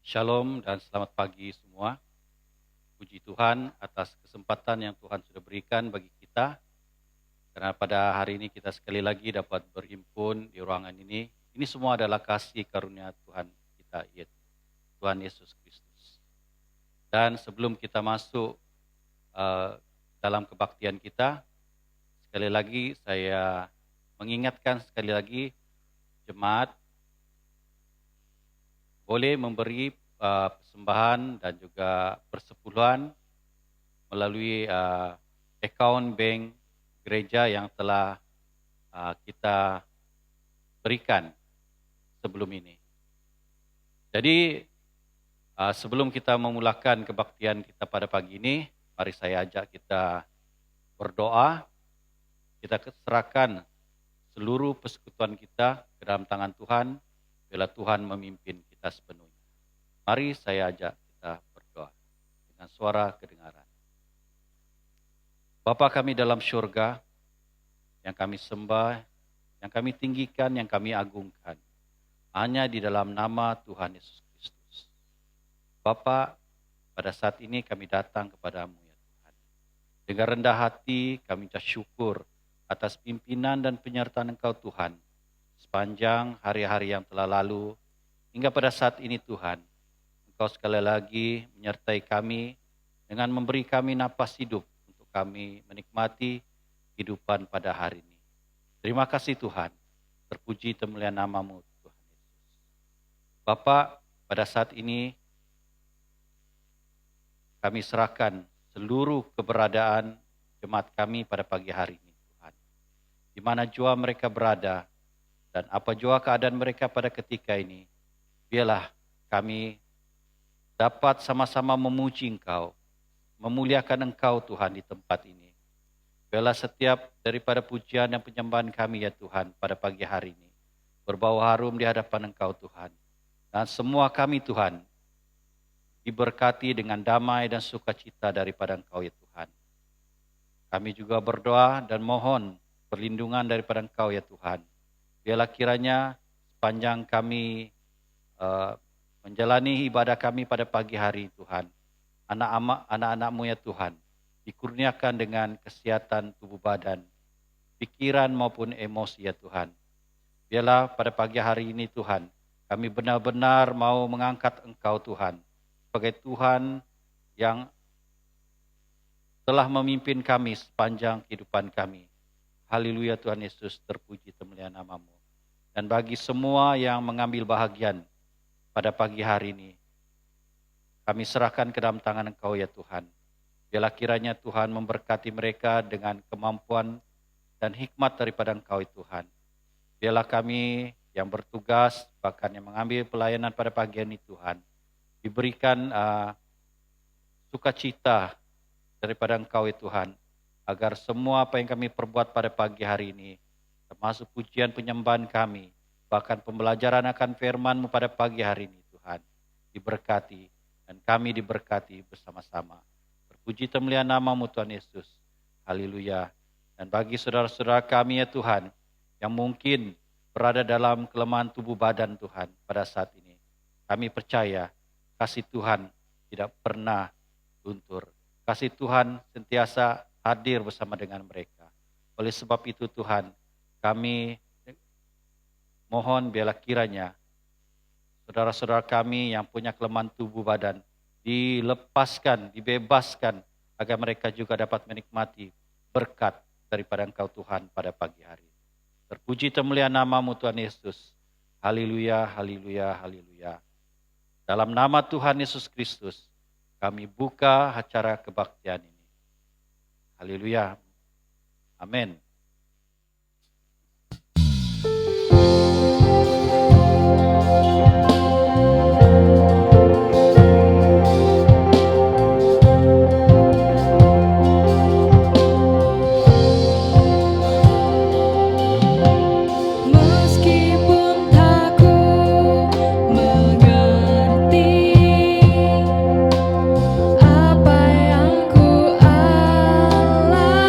Shalom dan selamat pagi semua. Puji Tuhan atas kesempatan yang Tuhan sudah berikan bagi kita. Karena pada hari ini kita sekali lagi dapat berhimpun di ruangan ini. Ini semua adalah kasih karunia Tuhan kita, yaitu Tuhan Yesus Kristus. Dan sebelum kita masuk dalam kebaktian kita, sekali lagi saya mengingatkan sekali lagi jemaat boleh memberi persembahan dan juga persepuluhan melalui akaun bank gereja yang telah kita berikan sebelum ini. Jadi sebelum kita memulakan kebaktian kita pada pagi ini, mari saya ajak kita berdoa. Kita serahkan seluruh persekutuan kita ke dalam tangan Tuhan, bila Tuhan memimpin kita sepenuhnya. Mari saya ajak kita berdoa dengan suara kedengaran. Bapa kami dalam syurga, yang kami sembah, yang kami tinggikan, yang kami agungkan, hanya di dalam nama Tuhan Yesus Kristus. Bapa, pada saat ini kami datang kepadamu ya Tuhan. Dengan rendah hati kami ucap syukur atas pimpinan dan penyertaan Engkau Tuhan, sepanjang hari-hari yang telah lalu, hingga pada saat ini Tuhan, Engkau sekali lagi menyertai kami dengan memberi kami napas hidup untuk kami menikmati kehidupan pada hari ini. Terima kasih Tuhan, terpuji temuliaan nama-Mu Tuhan Yesus. Bapa, pada saat ini kami serahkan seluruh keberadaan jemaat kami pada pagi hari ini Tuhan. Di mana jua mereka berada, dan apa jua keadaan mereka pada ketika ini, biarlah kami dapat sama-sama memuji Engkau, memuliakan Engkau Tuhan di tempat ini. Biarlah setiap daripada pujian dan penyembahan kami ya Tuhan pada pagi hari ini, berbau harum di hadapan Engkau Tuhan. Dan semua kami Tuhan, diberkati dengan damai dan sukacita daripada Engkau ya Tuhan. Kami juga berdoa dan mohon perlindungan daripada Engkau ya Tuhan. Biarlah kiranya sepanjang kami menjalani ibadah kami pada pagi hari Tuhan, anak-anak-Mu ya Tuhan, dikurniakan dengan kesehatan tubuh badan, pikiran maupun emosi ya Tuhan. Biarlah pada pagi hari ini Tuhan, kami benar-benar mau mengangkat Engkau Tuhan, sebagai Tuhan yang telah memimpin kami sepanjang kehidupan kami. Haleluya Tuhan Yesus, terpuji temuliaan nama-Mu. Dan bagi semua yang mengambil bahagian pada pagi hari ini, kami serahkan ke dalam tangan Engkau ya Tuhan. Biarlah kiranya Tuhan memberkati mereka dengan kemampuan dan hikmat daripada Engkau ya Tuhan. Biarlah kami yang bertugas, bahkan yang mengambil pelayanan pada pagi ini Tuhan, diberikan sukacita daripada Engkau ya Tuhan, agar semua apa yang kami perbuat pada pagi hari ini, termasuk pujian penyembahan kami, bahkan pembelajaran akan firman-Mu pada pagi hari ini Tuhan, diberkati dan kami diberkati bersama-sama. Terpuji temuliaan nama-Mu Tuhan Yesus. Haleluya. Dan bagi saudara-saudara kami ya Tuhan, yang mungkin berada dalam kelemahan tubuh badan Tuhan pada saat ini, kami percaya kasih Tuhan tidak pernah luntur. Kasih Tuhan sentiasa hadir bersama dengan mereka. Oleh sebab itu Tuhan, kami mohon biarlah kiranya saudara-saudara kami yang punya kelemahan tubuh badan dilepaskan, dibebaskan, agar mereka juga dapat menikmati berkat daripada Engkau Tuhan pada pagi hari. Terpuji temuliaan nama-Mu Tuhan Yesus. Haleluya, haleluya, haleluya. Dalam nama Tuhan Yesus Kristus, kami buka acara kebaktian ini. Haleluya. Amin. Meskipun tak ku mengerti apa yang ku alami,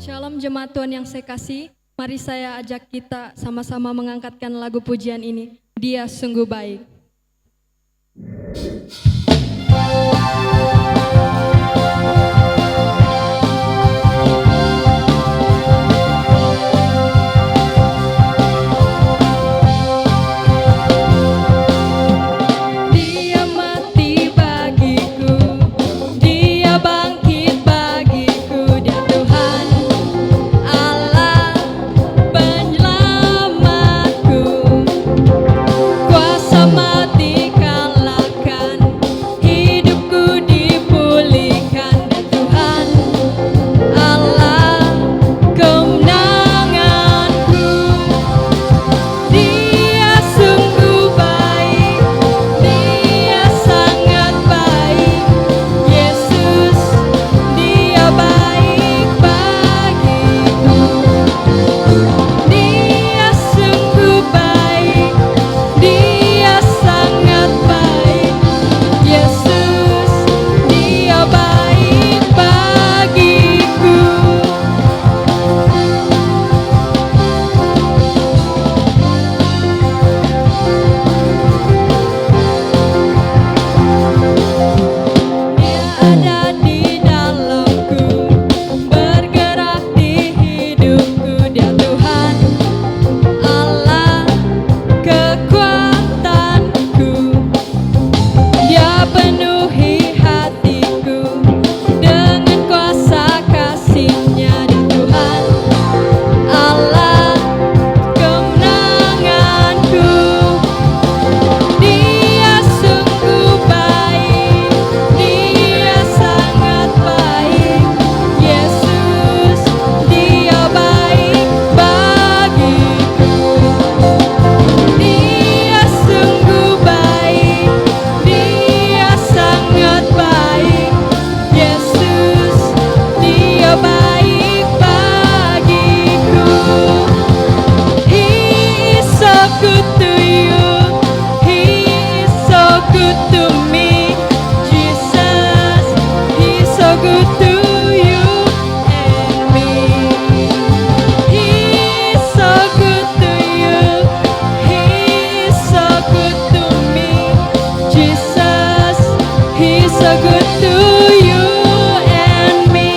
Shalom jemaat Tuhan yang saya kasih. Mari saya ajak kita sama-sama mengangkatkan lagu pujian ini. Dia sungguh baik. Dia mati bagiku, Dia bangkit bagiku, Dia Tuhan Allah penyelamatku. Kuasa mati kalahkan, hidupku dipulihkan, Dia Tuhan Allah kemenanganku. Dia sungguh baik, Dia sangat baik, Yesus, Dia baik bagiku. Dia sungguh baik, Dia sangat baik, Yesus, Dia baik bagiku. Dia ada di dalamku, bergerak di hidupku, Dia Tuhan Allah kekuatanku. Dia penuhi hatiku dengan kuasa kasih-Nya, Dia Tuhan Allah kemenanganku. Dia sungguh baik, Dia sangat baik, Yesus, Dia baik bagiku. Dia sungguh baik, Dia sangat baik, Yesus, Dia baik bagiku. He is so good to you, He is so good to me, Jesus, He is so good to you and me. He is so good to you, He is so good to me, Jesus, He is so good to you and me.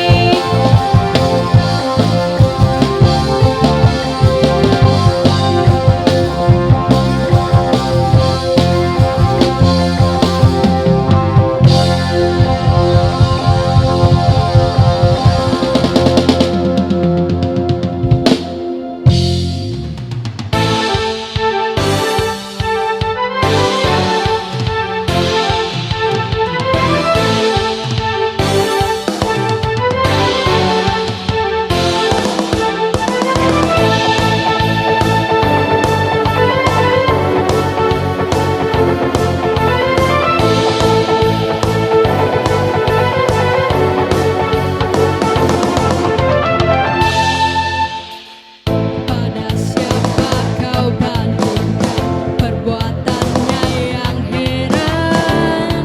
Pada siapa kau bandingkan perbuatannya yang heran?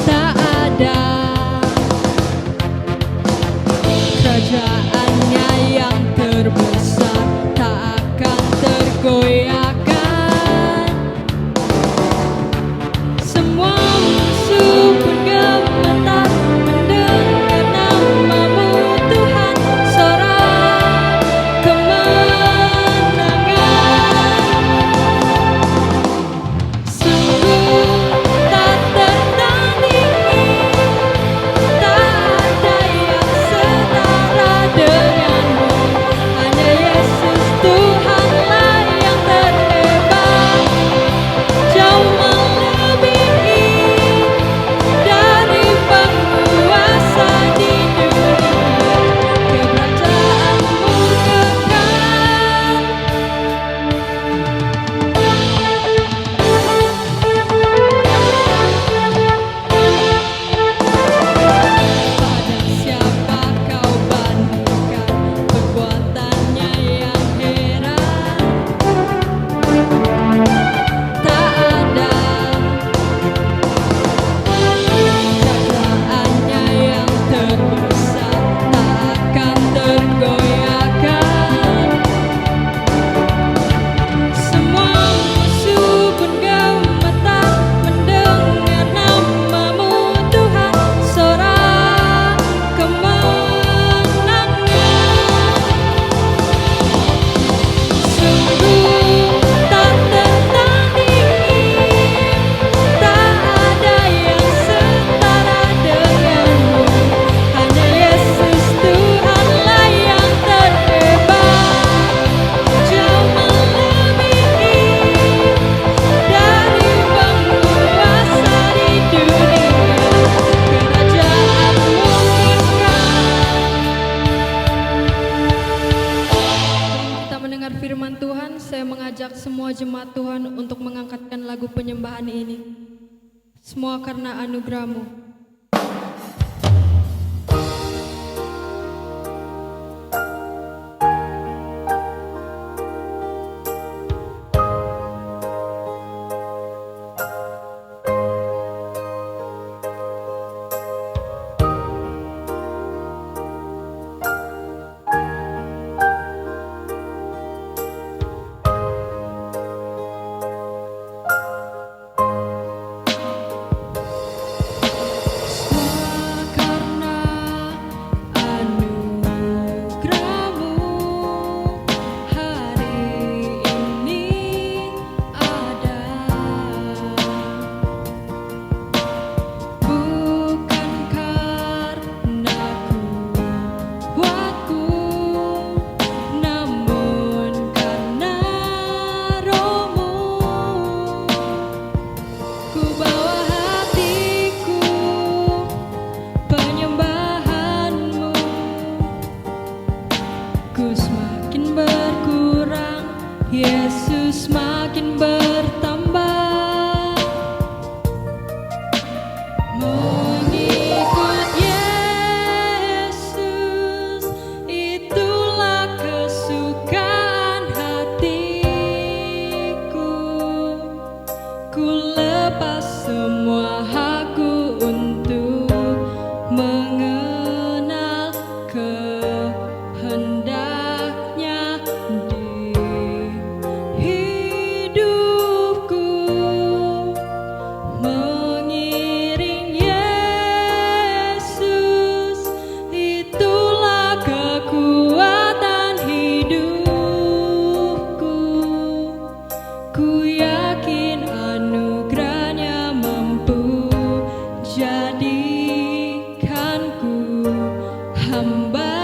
Tak ada kerajaannya yang terbesar, tak akan tergoyahkan. Semua musuh pun gemetar mendengar namamu Tuhan, sorak kemenangan. Sungguh tak tertandingi, tak ada yang setara semua jemaat Tuhan untuk mengangkatkan lagu penyembahan ini. Semua karena anugerah-Mu. Yesus makin bertambah, mengikut Yesus itulah kesukaan hatiku. Ku lepas semua hakku untuk mengenal kehendaknya di hidupku, mengiring Yesus itulah kekuatan hidupku. Ku yakin anugerahnya mampu jadikanku hamba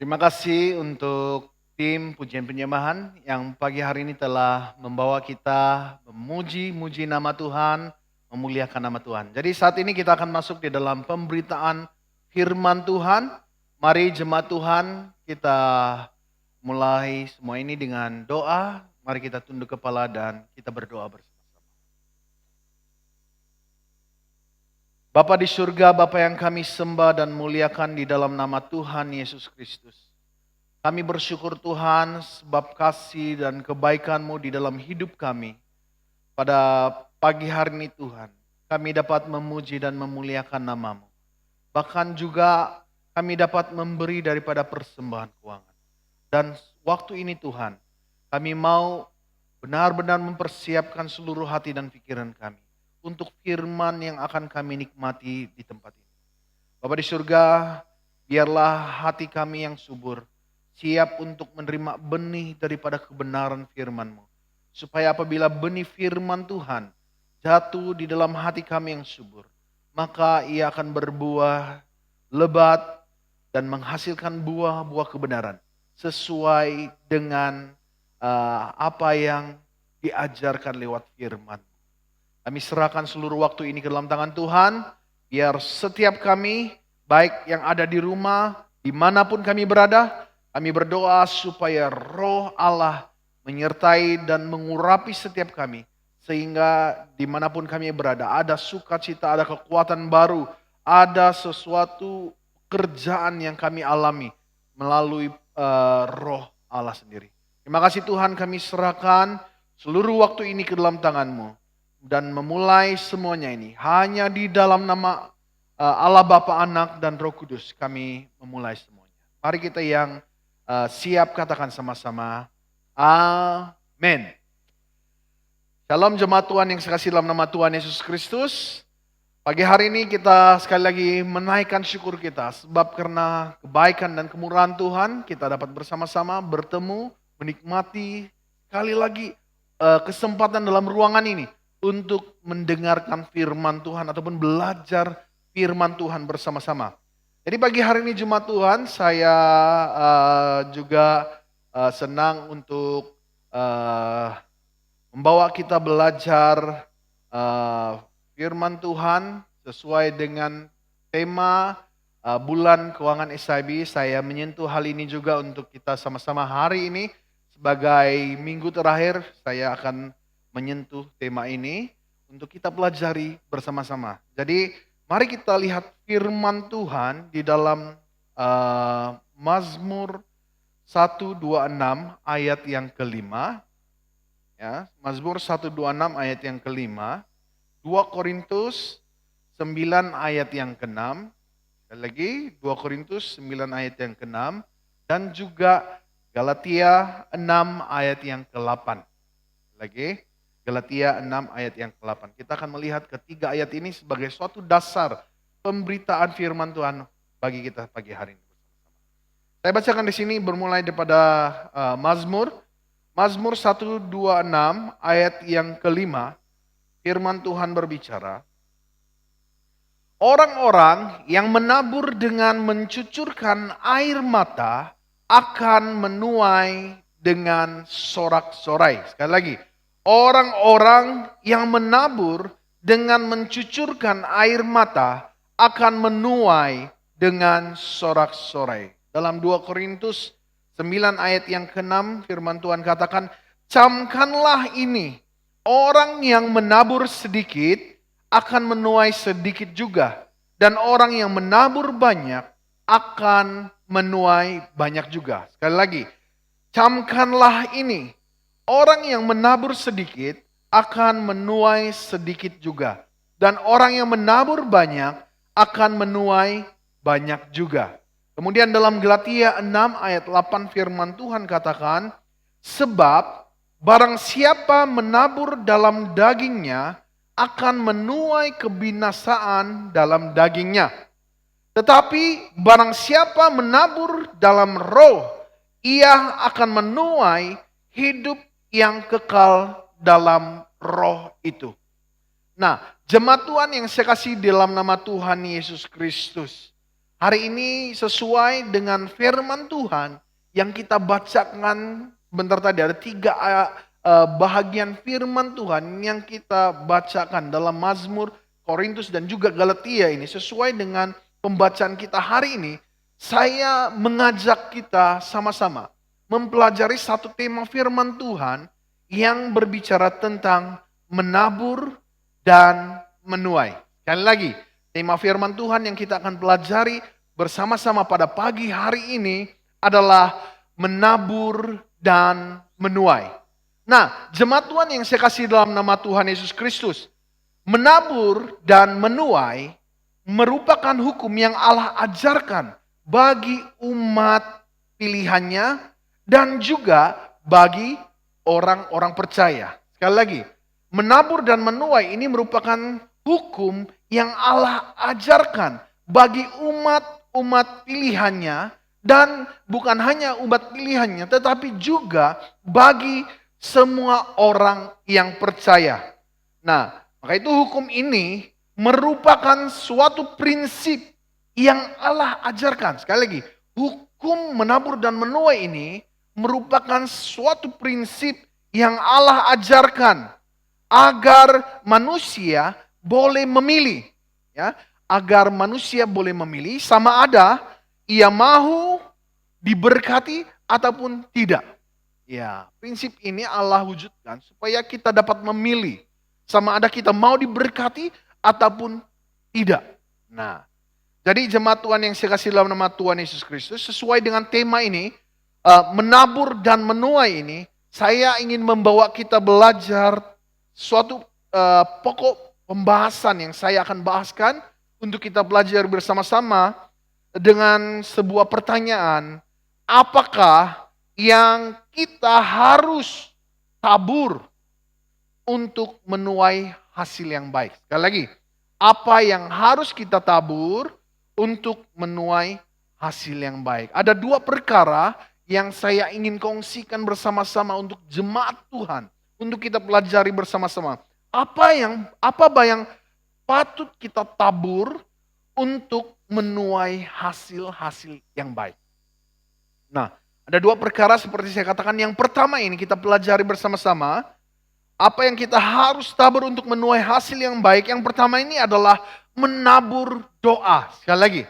Terima kasih untuk tim pujian penyembahan yang pagi hari ini telah membawa kita memuji nama Tuhan, memuliakan nama Tuhan. Jadi saat ini kita akan masuk di dalam pemberitaan firman Tuhan. Mari jemaat Tuhan, kita mulai semua ini dengan doa. Mari kita tunduk kepala dan kita berdoa bersama-sama. Bapa di surga, Bapa yang kami sembah dan muliakan di dalam nama Tuhan Yesus Kristus. Kami bersyukur Tuhan sebab kasih dan kebaikan-Mu di dalam hidup kami. Pada pagi hari ini Tuhan, kami dapat memuji dan memuliakan nama-Mu. Bahkan juga kami dapat memberi daripada persembahan keuangan. Dan waktu ini Tuhan, kami mau benar-benar mempersiapkan seluruh hati dan pikiran kami untuk firman yang akan kami nikmati di tempat ini. Bapa di surga, biarlah hati kami yang subur, siap untuk menerima benih daripada kebenaran firman-Mu. Supaya apabila benih firman Tuhan jatuh di dalam hati kami yang subur, maka ia akan berbuah lebat dan menghasilkan buah-buah kebenaran sesuai dengan apa yang diajarkan lewat firman. Kami serahkan seluruh waktu ini ke dalam tangan Tuhan, biar setiap kami, baik yang ada di rumah, dimanapun kami berada, kami berdoa supaya roh Allah menyertai dan mengurapi setiap kami. Sehingga dimanapun kami berada, ada sukacita, ada kekuatan baru, ada sesuatu kerjaan yang kami alami melalui roh Allah sendiri. Terima kasih Tuhan, kami serahkan seluruh waktu ini ke dalam tangan-Mu. Dan memulai semuanya ini hanya di dalam nama Allah Bapa, Anak, dan Roh Kudus kami memulai semuanya. Mari kita yang siap katakan sama-sama, amin. Shalom jemaat Tuhan yang sekasih dalam nama Tuhan Yesus Kristus. Pagi hari ini kita sekali lagi menaikkan syukur kita. Sebab karena kebaikan dan kemurahan Tuhan, kita dapat bersama-sama bertemu, menikmati sekali lagi kesempatan dalam ruangan ini untuk mendengarkan firman Tuhan ataupun belajar firman Tuhan bersama-sama. Jadi pagi hari ini jemaat Tuhan, saya juga senang untuk membawa kita belajar firman Tuhan sesuai dengan tema bulan keuangan SIB. Saya menyentuh hal ini juga untuk kita sama-sama hari ini. Sebagai minggu terakhir, saya akan menyentuh tema ini untuk kita pelajari bersama-sama. Jadi mari kita lihat firman Tuhan di dalam Mazmur 126 ayat yang kelima. Ya, Mazmur 126 ayat yang kelima. 2 Korintus 9 ayat yang ke-6. Sekali lagi 2 Korintus 9 ayat yang ke-6. Dan juga Galatia 6 ayat yang ke-8. Lagi Galatia 6 ayat yang ke-8. Kita akan melihat ketiga ayat ini sebagai suatu dasar pemberitaan firman Tuhan bagi kita pagi hari ini. Saya bacakan di sini bermulai daripada Mazmur 126 ayat yang kelima. Firman Tuhan berbicara, orang-orang yang menabur dengan mencucurkan air mata akan menuai dengan sorak-sorai. Sekali lagi, orang-orang yang menabur dengan mencucurkan air mata akan menuai dengan sorak-sorai. Dalam 2 Korintus 9 ayat yang ke-6 firman Tuhan katakan, camkanlah ini, orang yang menabur sedikit akan menuai sedikit juga. Dan orang yang menabur banyak akan menuai banyak juga. Sekali lagi, camkanlah ini, orang yang menabur sedikit akan menuai sedikit juga. Dan orang yang menabur banyak akan menuai banyak juga. Kemudian dalam Galatia 6 ayat 8 firman Tuhan katakan, sebab barang siapa menabur dalam dagingnya akan menuai kebinasaan dalam dagingnya. Tetapi barang siapa menabur dalam roh, ia akan menuai hidup yang kekal dalam roh itu. Nah, jemaat Tuhan yang saya kasih dalam nama Tuhan Yesus Kristus. Hari ini sesuai dengan firman Tuhan yang kita bacakan sebentar tadi. Ada 3 bahagian firman Tuhan yang kita bacakan dalam Mazmur, Korintus dan juga Galatia ini. Sesuai dengan pembacaan kita hari ini, saya mengajak kita sama-sama mempelajari satu tema firman Tuhan yang berbicara tentang menabur dan menuai. Sekali lagi, tema firman Tuhan yang kita akan pelajari bersama-sama pada pagi hari ini adalah menabur dan menuai. Nah, jemaat Tuhan yang saya kasih dalam nama Tuhan Yesus Kristus, menabur dan menuai merupakan hukum yang Allah ajarkan bagi umat pilihannya dan juga bagi orang-orang percaya. Sekali lagi, menabur dan menuai ini merupakan hukum yang Allah ajarkan bagi umat pilihannya, dan bukan hanya umat pilihannya tetapi juga bagi semua orang yang percaya. Nah, maka itu hukum ini merupakan suatu prinsip yang Allah ajarkan. Sekali lagi, hukum menabur dan menuai ini merupakan suatu prinsip yang Allah ajarkan agar manusia boleh memilih, ya, agar manusia boleh memilih sama ada ia mau diberkati ataupun tidak. Ya, prinsip ini Allah wujudkan supaya kita dapat memilih sama ada kita mau diberkati ataupun tidak. Nah, jadi jemaat Tuhan yang saya kasih dalam nama Tuhan Yesus Kristus, sesuai dengan tema ini, menabur dan menuai ini, saya ingin membawa kita belajar suatu pokok pembahasan yang saya akan bahaskan untuk kita belajar bersama-sama dengan sebuah pertanyaan, apakah yang kita harus tabur untuk menuai hasil yang baik? Sekali lagi, apa yang harus kita tabur untuk menuai hasil yang baik? Ada 2 perkara yang saya ingin kongsikan bersama-sama untuk jemaat Tuhan, untuk kita pelajari bersama-sama. Apa yang patut kita tabur untuk menuai hasil-hasil yang baik? Nah, ada 2 perkara seperti saya katakan. Yang pertama ini kita pelajari bersama-sama. Apa yang kita harus tabur untuk menuai hasil yang baik? Yang pertama ini adalah menabur doa. Sekali lagi,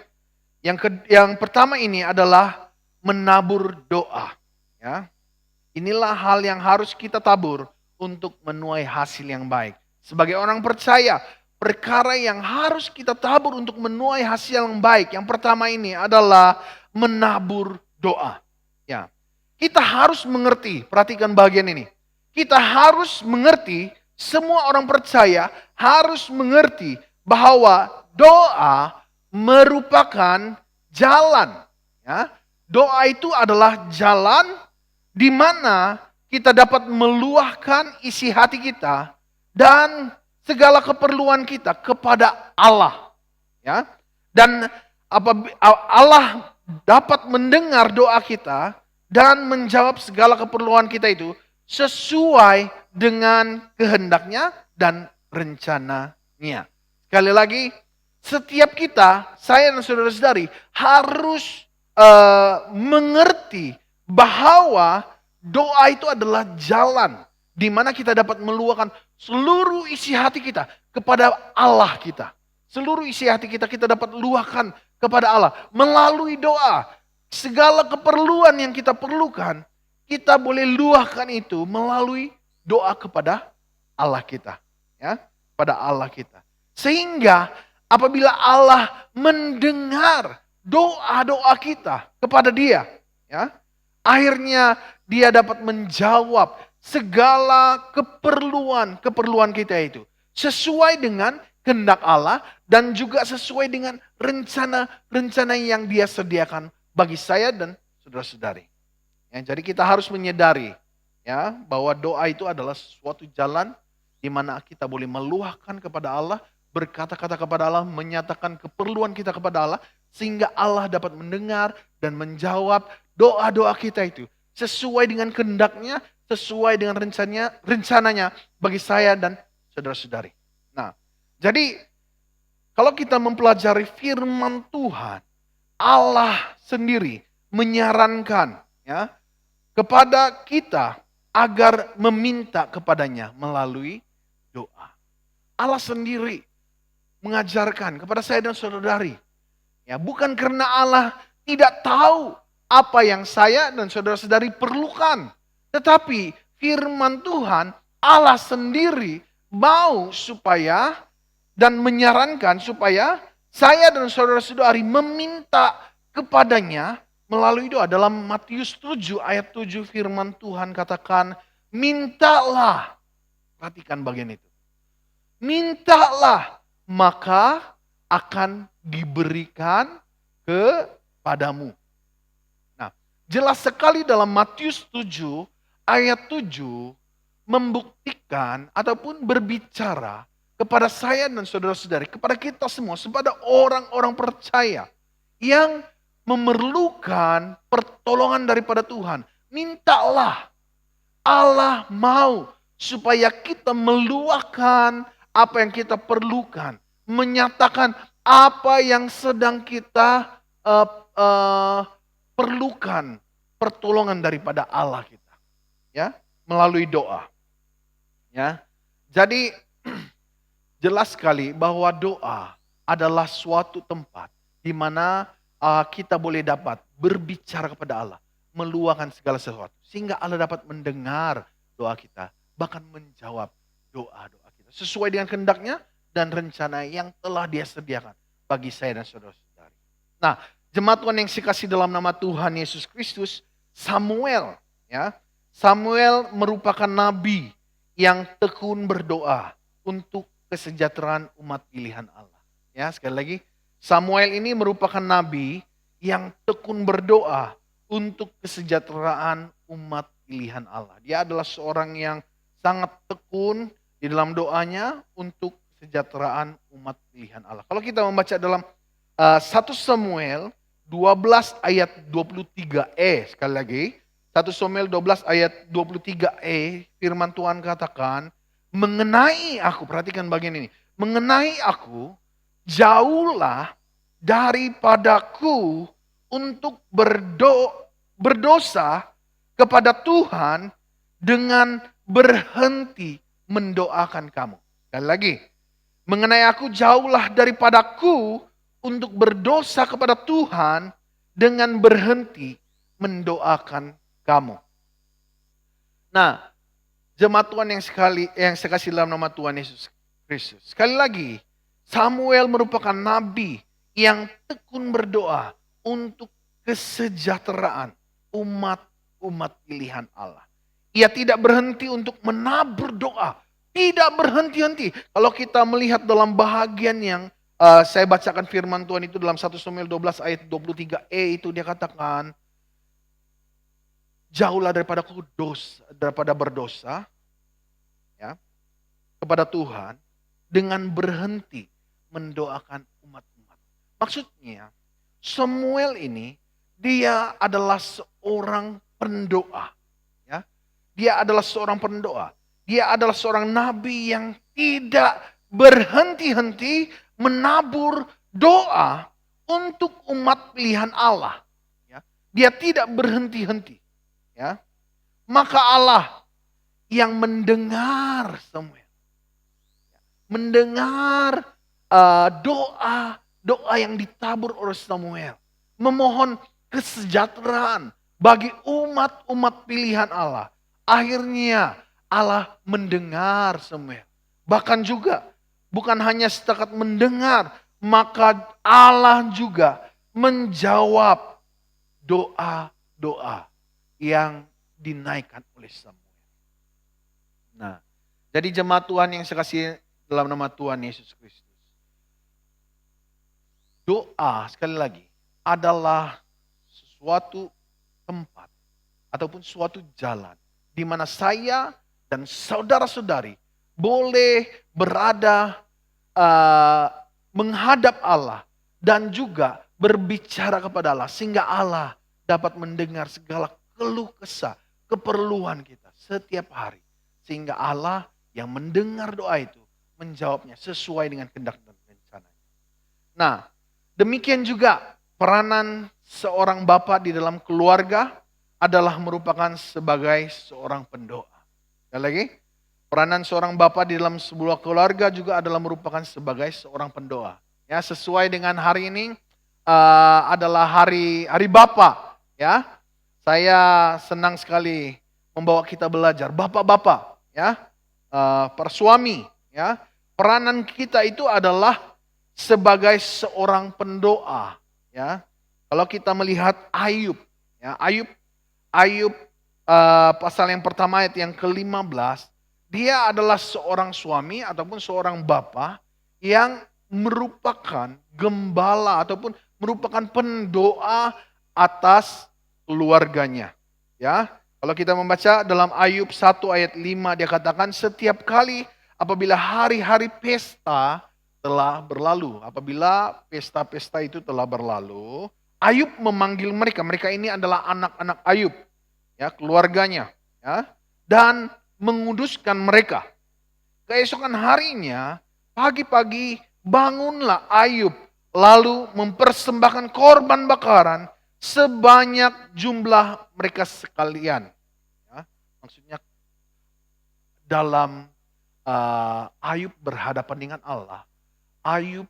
yang pertama ini adalah menabur doa. Ya, inilah hal yang harus kita tabur untuk menuai hasil yang baik. Sebagai orang percaya, perkara yang harus kita tabur untuk menuai hasil yang baik, yang pertama ini adalah menabur doa. Ya, kita harus mengerti, perhatikan bagian ini. Kita harus mengerti, semua orang percaya harus mengerti bahwa doa merupakan jalan. Ya, doa itu adalah jalan di mana kita dapat meluahkan isi hati kita dan segala keperluan kita kepada Allah. Ya, dan Allah dapat mendengar doa kita dan menjawab segala keperluan kita itu sesuai dengan kehendaknya dan rencananya. Sekali lagi, setiap kita, saya dan saudara-saudari harus mengerti bahwa doa itu adalah jalan di mana kita dapat meluahkan seluruh isi hati kita kepada Allah kita. Seluruh isi hati kita dapat luahkan kepada Allah melalui doa. Segala keperluan yang kita perlukan, kita boleh luahkan itu melalui doa kepada Allah kita, ya, pada Allah kita. Sehingga apabila Allah mendengar doa-doa kita kepada Dia, ya, akhirnya Dia dapat menjawab segala keperluan kita itu sesuai dengan kehendak Allah dan juga sesuai dengan rencana yang Dia sediakan bagi saya dan saudara-saudari. Ya, jadi kita harus menyadari, ya, bahwa doa itu adalah suatu jalan di mana kita boleh meluahkan kepada Allah, berkata-kata kepada Allah, menyatakan keperluan kita kepada Allah, sehingga Allah dapat mendengar dan menjawab doa-doa kita itu sesuai dengan kehendaknya, sesuai dengan rencananya bagi saya dan saudara-saudari. Nah, jadi kalau kita mempelajari firman Tuhan, Allah sendiri menyarankan ya kepada kita agar meminta kepadanya melalui doa. Allah sendiri mengajarkan kepada saya dan saudari. Ya, bukan karena Allah tidak tahu apa yang saya dan saudara-saudari perlukan. Tetapi firman Tuhan, Allah sendiri mau supaya dan menyarankan supaya saya dan saudara-saudari meminta kepadanya melalui doa. Dalam Matius 7 ayat 7 firman Tuhan katakan, mintalah. Perhatikan bagian itu. Mintalah, maka akan diberikan kepadamu. Nah, jelas sekali dalam Matius 7 ayat 7 membuktikan ataupun berbicara kepada saya dan saudara-saudari, kepada kita semua, kepada orang-orang percaya yang memerlukan pertolongan daripada Tuhan. Mintalah. Allah mau supaya kita meluahkan apa yang kita perlukan, menyatakan apa yang sedang kita perlukan pertolongan daripada Allah kita, ya, melalui doa. Ya. Jadi jelas sekali bahwa doa adalah suatu tempat di mana kita boleh dapat berbicara kepada Allah, meluahkan segala sesuatu sehingga Allah dapat mendengar doa kita, bahkan menjawab doa-doa kita sesuai dengan kehendaknya dan rencana yang telah Dia sediakan bagi saya dan saudara-saudari. Nah, jemaat Tuhan yang dikasihi dalam nama Tuhan Yesus Kristus, Samuel, ya, Samuel merupakan nabi yang tekun berdoa untuk kesejahteraan umat pilihan Allah. Ya, sekali lagi, Samuel ini merupakan nabi yang tekun berdoa untuk kesejahteraan umat pilihan Allah. Dia adalah seorang yang sangat tekun di dalam doanya untuk kesejahteraan umat pilihan Allah. Kalau kita membaca dalam 1 Samuel 12 ayat 23e, sekali lagi, 1 Samuel 12 ayat 23e, firman Tuhan katakan, mengenai aku, perhatikan bagian ini, mengenai aku, jauhlah daripadaku untuk berdosa kepada Tuhan dengan berhenti mendoakan kamu. Sekali lagi, mengenai aku, jauhlah daripadaku untuk berdosa kepada Tuhan dengan berhenti mendoakan kamu. Nah, jemaat Tuhan yang saya kasih dalam nama Tuhan Yesus Kristus. Sekali lagi, Samuel merupakan nabi yang tekun berdoa untuk kesejahteraan umat pilihan Allah. Ia tidak berhenti untuk menabur doa. Tidak berhenti-henti. Kalau kita melihat dalam bahagian yang saya bacakan firman Tuhan itu dalam 1 Samuel 12 ayat 23e itu dia katakan, jauhlah daripada berdosa ya, kepada Tuhan dengan berhenti mendoakan umat-umat. Maksudnya Samuel ini dia adalah seorang pendoa. Ya. Dia adalah seorang pendoa. Dia adalah seorang nabi yang tidak berhenti-henti menabur doa untuk umat pilihan Allah. Ya. Dia tidak berhenti-henti. Ya. Maka Allah yang mendengar Samuel. Mendengar doa yang ditabur oleh Samuel. Memohon kesejahteraan bagi umat-umat pilihan Allah. Akhirnya Allah mendengar Samuel. Bahkan juga bukan hanya setakat mendengar, maka Allah juga menjawab doa-doa yang dinaikkan oleh Samuel. Nah, jadi jemaat Tuhan yang saya kasih dalam nama Tuhan Yesus Kristus. Doa, sekali lagi, adalah suatu tempat ataupun suatu jalan di mana saya dan saudara-saudari boleh berada menghadap Allah dan juga berbicara kepada Allah sehingga Allah dapat mendengar segala keluh kesah, keperluan kita setiap hari. Sehingga Allah yang mendengar doa itu menjawabnya sesuai dengan kehendak dan rencananya. Nah, demikian juga peranan seorang bapak di dalam keluarga adalah merupakan sebagai seorang pendoa. Sekali lagi, peranan seorang bapak di dalam sebuah keluarga juga adalah merupakan sebagai seorang pendoa. Ya, sesuai dengan hari ini adalah hari Bapa. Ya, saya senang sekali membawa kita belajar bapak-bapak. Ya, para suami. Ya, peranan kita itu adalah sebagai seorang pendoa. Ya, kalau kita melihat Ayub, ya, Ayub pasal yang pertama ayat yang ke-15, dia adalah seorang suami ataupun seorang bapa yang merupakan gembala ataupun merupakan pendoa atas keluarganya. Ya, kalau kita membaca dalam Ayub 1 ayat 5 dia katakan setiap kali apabila hari-hari pesta telah berlalu, apabila pesta-pesta itu telah berlalu, Ayub memanggil mereka. Mereka ini adalah anak-anak Ayub, ya, keluarganya, ya, dan menguduskan mereka. Keesokan harinya, pagi-pagi bangunlah Ayub, lalu mempersembahkan korban bakaran sebanyak jumlah mereka sekalian. Ya, maksudnya dalam Ayub berhadapan dengan Allah, Ayub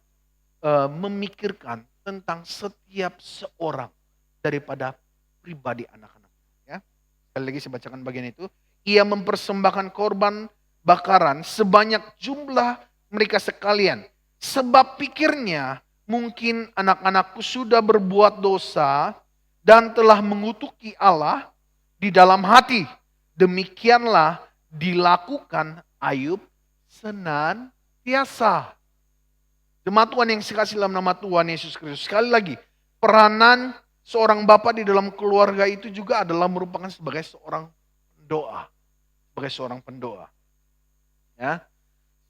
memikirkan tentang setiap seorang daripada pribadi anak-anak. Ya. Sekali lagi saya bacakan bagian itu. Ia mempersembahkan korban bakaran sebanyak jumlah mereka sekalian. Sebab pikirnya mungkin anak-anakku sudah berbuat dosa dan telah mengutuki Allah di dalam hati. Demikianlah dilakukan Ayub senantiasa. Jemaat Tuhan yang dikasihi dalam nama Tuhan Yesus Kristus. Sekali lagi, peranan seorang bapak di dalam keluarga itu juga adalah merupakan sebagai seorang pendoa. Sebagai seorang pendoa. Ya,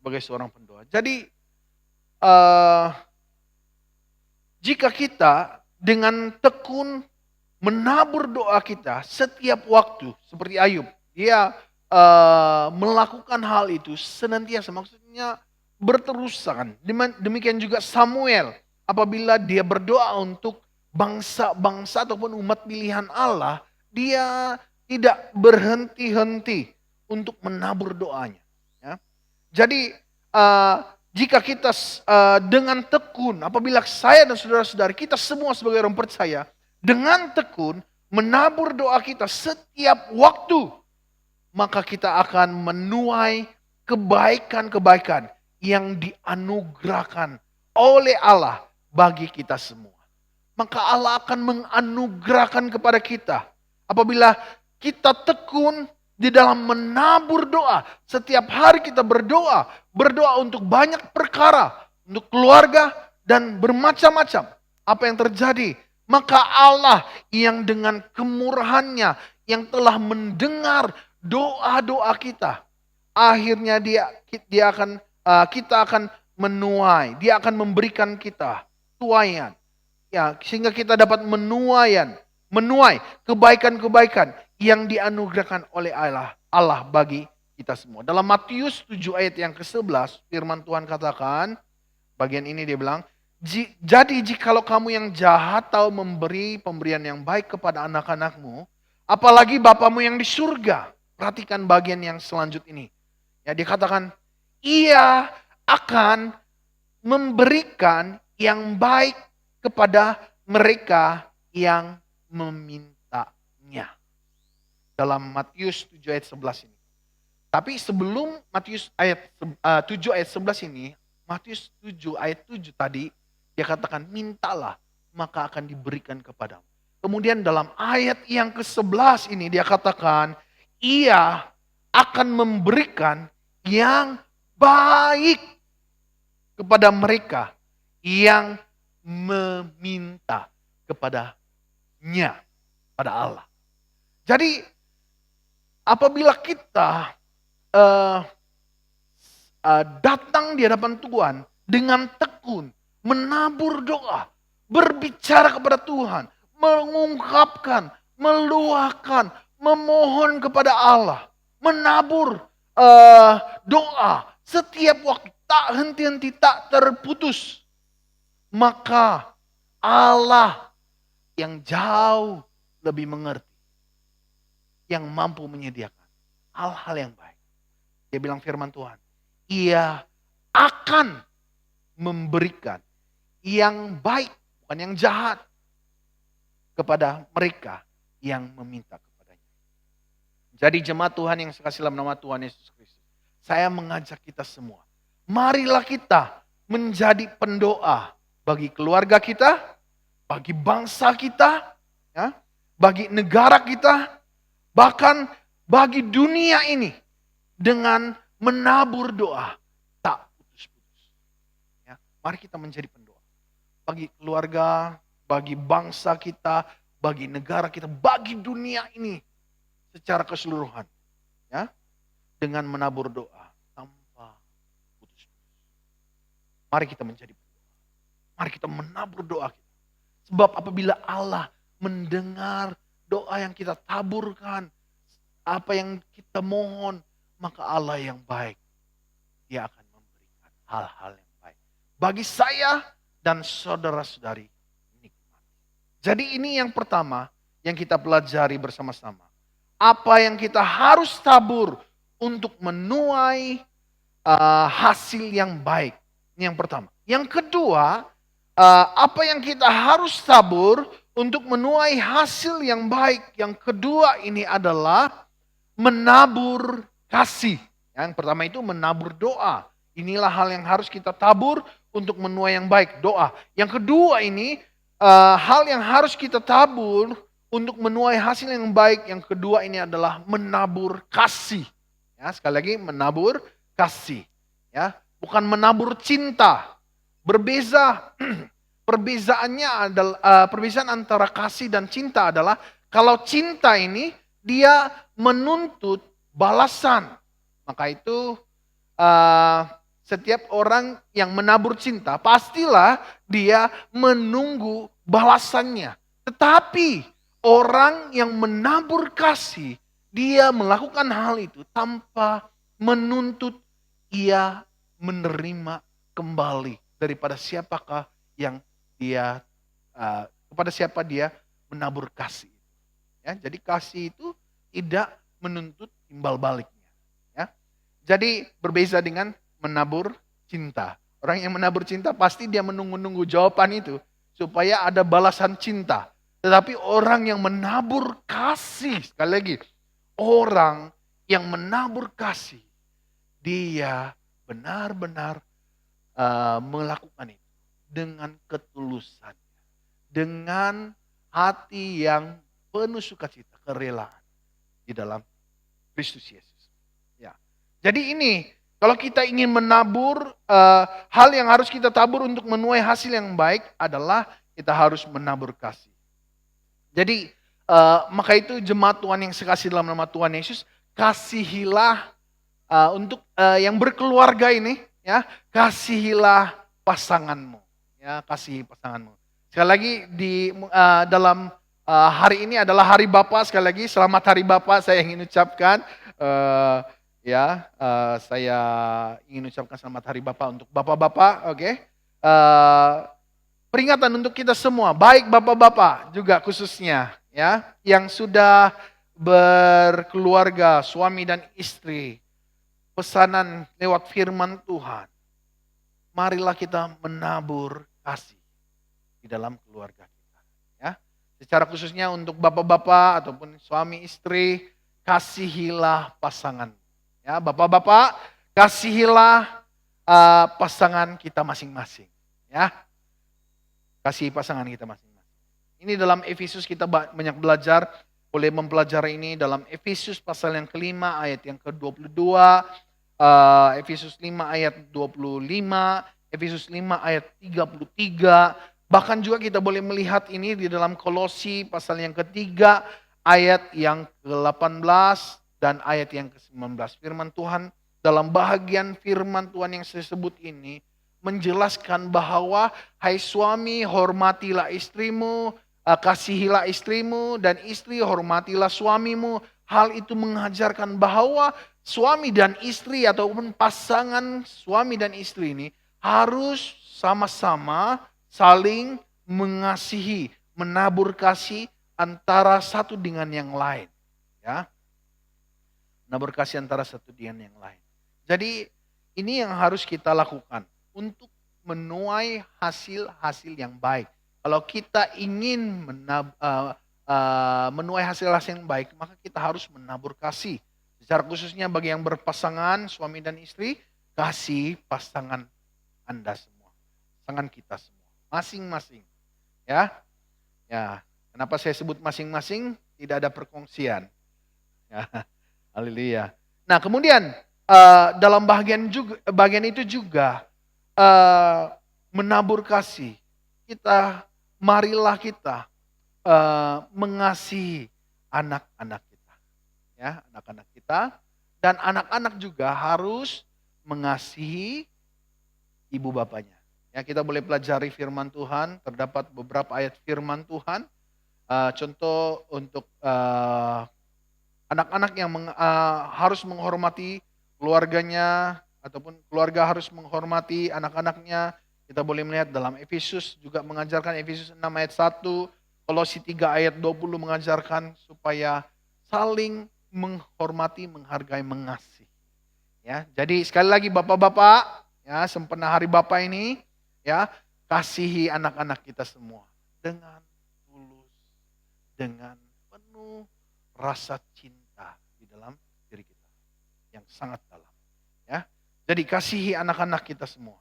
sebagai seorang pendoa. Jadi, jika kita dengan tekun menabur doa kita setiap waktu, seperti Ayub, dia melakukan hal itu senantiasa, maksudnya berterusan. Demikian juga Samuel, apabila dia berdoa untuk bangsa-bangsa ataupun umat pilihan Allah, dia tidak berhenti-henti untuk menabur doanya. Ya. Jadi jika kita dengan tekun, apabila saya dan saudara-saudara kita semua sebagai orang percaya, dengan tekun menabur doa kita setiap waktu, maka kita akan menuai kebaikan-kebaikan yang dianugerahkan oleh Allah bagi kita semua. Maka Allah akan menganugerahkan kepada kita. Apabila kita tekun di dalam menabur doa. Setiap hari kita berdoa. Berdoa untuk banyak perkara. Untuk keluarga dan bermacam-macam. Apa yang terjadi? Maka Allah yang dengan kemurahannya yang telah mendengar doa-doa kita. Akhirnya kita akan menuai. Dia akan memberikan kita tuaian. Ya, sehingga kita dapat menuai kebaikan-kebaikan yang dianugerahkan oleh Allah bagi kita semua. Dalam Matius 7 ayat yang ke-11, firman Tuhan katakan, bagian ini dia bilang, jadi jikalau kamu yang jahat tahu memberi pemberian yang baik kepada anak-anakmu, apalagi Bapamu yang di surga. Perhatikan bagian yang selanjut ini. Ya, dikatakan, ia akan memberikan yang baik kepada mereka yang memintanya. Dalam Matius 7 ayat 11 ini. Tapi sebelum Matius ayat 7 ayat 11 ini, Matius 7 ayat 7 tadi, dia katakan mintalah maka akan diberikan kepadamu. Kemudian dalam ayat yang ke-11 ini dia katakan, ia akan memberikan yang baik kepada mereka yang meminta kepadanya, pada Allah. Jadi apabila kita datang di hadapan Tuhan dengan tekun, menabur doa, berbicara kepada Tuhan, mengungkapkan, meluahkan, memohon kepada Allah, menabur doa setiap waktu, tak henti-henti, tak terputus. Maka Allah yang jauh lebih mengerti, yang mampu menyediakan hal-hal yang baik. Dia bilang firman Tuhan, Ia akan memberikan yang baik, bukan yang jahat, kepada mereka yang meminta kepadanya. Jadi jemaat Tuhan yang sekasih dalam nama Tuhan Yesus Kristus, saya mengajak kita semua, marilah kita menjadi pendoa bagi keluarga kita, bagi bangsa kita, ya, bagi negara kita, bahkan bagi dunia ini, dengan menabur doa tak putus-putus. Ya, mari kita menjadi pendoa bagi keluarga, bagi bangsa kita, bagi negara kita, bagi dunia ini secara keseluruhan, ya, dengan menabur doa tanpa putus-putus. Mari kita menjadi pendoa. Mari kita menabur doa kita. Sebab apabila Allah mendengar doa yang kita taburkan, apa yang kita mohon, maka Allah yang baik, Dia akan memberikan hal-hal yang baik bagi saya dan saudara-saudari nikmat. Jadi ini yang pertama yang kita pelajari bersama-sama. Apa yang kita harus tabur untuk menuai hasil yang baik. Ini yang pertama. Yang kedua, apa yang kita harus tabur untuk menuai hasil yang baik. Yang kedua ini adalah menabur kasih. Yang pertama itu menabur doa. Inilah hal yang harus kita tabur untuk menuai yang baik, doa. Yang kedua ini, hal yang harus kita tabur untuk menuai hasil yang baik. Yang kedua ini adalah menabur kasih. Ya, sekali lagi menabur kasih. Ya, bukan menabur cinta. Berbeza. Perbezaannya adalah perbedaan antara kasih dan cinta adalah kalau cinta ini dia menuntut balasan. Maka itu setiap orang yang menabur cinta pastilah dia menunggu balasannya. Tetapi orang yang menabur kasih, dia melakukan hal itu tanpa menuntut ia menerima kembali daripada siapakah yang dia kepada siapa dia menabur kasih. Ya, jadi kasih itu tidak menuntut timbal baliknya. Ya. Jadi berbeda dengan menabur cinta. Orang yang menabur cinta pasti dia menunggu-nunggu jawaban itu supaya ada balasan cinta. Tetapi orang yang menabur kasih, sekali lagi, orang yang menabur kasih, dia benar-benar melakukan itu dengan ketulusannya, dengan hati yang penuh sukacita, kerelaan di dalam Kristus Yesus. Ya. Jadi ini, kalau kita ingin menabur, hal yang harus kita tabur untuk menuai hasil yang baik adalah kita harus menabur kasih. Jadi maka itu jemaat Tuhan yang sekasih dalam nama Tuhan Yesus, kasihilah untuk yang berkeluarga ini, ya, kasihilah pasanganmu, ya, kasihi pasanganmu. Sekali lagi di dalam hari ini adalah Hari Bapa, sekali lagi selamat Hari Bapa saya ingin ucapkan. Saya ingin ucapkan selamat Hari Bapa untuk bapak-bapak, oke. Peringatan untuk kita semua, baik bapak-bapak juga khususnya, ya, yang sudah berkeluarga, suami dan istri. Pesanan lewat firman Tuhan, marilah kita menabur kasih di dalam keluarga kita. Ya, secara khususnya untuk bapak-bapak ataupun suami istri, kasihilah pasangan. Ya, bapak-bapak, kasihilah pasangan kita masing-masing. Ya, kasihi pasangan kita masing-masing. Ini dalam Efesus kita banyak belajar, boleh mempelajari ini dalam Efesus pasal yang kelima ayat yang ke-22, Efesus 5 ayat 25, Efesus 5 ayat 33, bahkan juga kita boleh melihat ini di dalam Kolosi pasal yang ketiga ayat yang ke-18 dan ayat yang ke-19. Firman Tuhan, dalam bahagian firman Tuhan yang saya sebut ini menjelaskan bahwa hai suami, hormatilah istrimu, kasihilah istrimu, dan istri hormatilah suamimu. Hal itu mengajarkan bahwa suami dan istri ataupun pasangan suami dan istri ini harus sama-sama saling mengasihi, menabur kasih antara satu dengan yang lain. Ya, menabur kasih antara satu dengan yang lain. Jadi ini yang harus kita lakukan untuk menuai hasil-hasil yang baik. Kalau kita ingin menuai hasil-hasil yang baik, maka kita harus menabur kasih. Secara khususnya bagi yang berpasangan, suami dan istri, kasih pasangan Anda semua, pasangan kita semua, masing-masing. Ya, ya. Kenapa saya sebut masing-masing? Tidak ada perkongsian. Ya, haleluya. Nah, kemudian dalam bagian itu juga menabur kasih. Marilah kita mengasihi anak-anak kita. Ya, anak-anak kita, dan anak-anak juga harus mengasihi ibu bapanya. Ya, kita boleh pelajari firman Tuhan, terdapat beberapa ayat firman Tuhan. Contoh untuk anak-anak yang harus menghormati keluarganya, ataupun keluarga harus menghormati anak-anaknya. Kita boleh melihat dalam Efesus juga mengajarkan, Efesus 6 ayat 1, Kolose 3 ayat 20 mengajarkan supaya saling menghormati, menghargai, mengasihi. Ya, jadi sekali lagi bapak-bapak, ya, sempena hari Bapak ini, ya, kasihi anak-anak kita semua dengan tulus, dengan penuh rasa cinta di dalam diri kita yang sangat dalam. Ya, jadi kasihi anak-anak kita semua.